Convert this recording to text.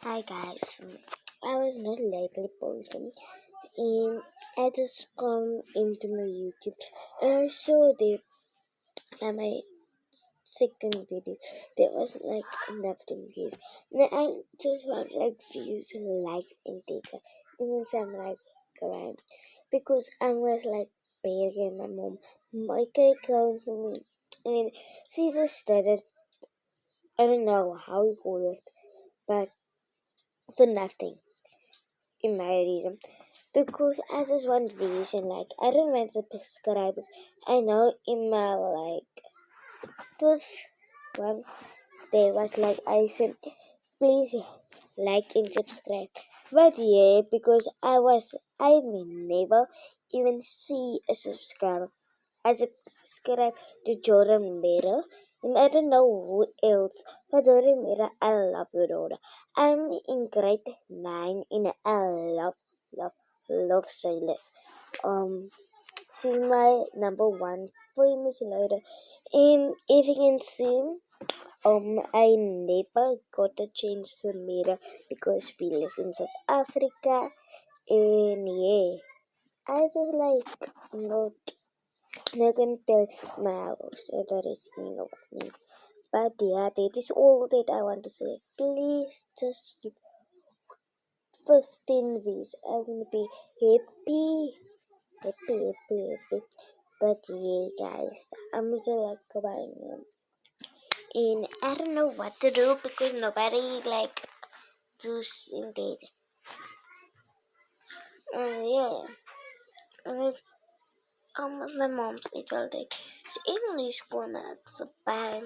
Hi guys, I was not lately posting and I just come into my YouTube and I saw the my second video there was like nothing views and I just want like views and likes and data even some like crime because I was like begging my mom my account for me. I mean she just started, I don't know how you call it, but for nothing in my reason because I just want vision. Like I don't want subscribers. I know in my like this one there was like I said please like and subscribe. But yeah, because I may never even see a subscriber. I subscribe to Jordan Mera and I don't know who else. But Jordan Mera, I love your daughter. I'm in grade 9 and I love, love Silas. She's my number one famous leader. And if you can see, I never got a chance to meet her because we live in South Africa. And yeah, I just like not gonna tell my house the recipe of me. But yeah, that is all that I want to say. Please just give 15 views. I'm gonna be happy. Happy. But yeah, guys, I'm just like buying them. And I don't know what to do because nobody like does indeed. Yeah. And my mom's it's all like, she English school max, so bye.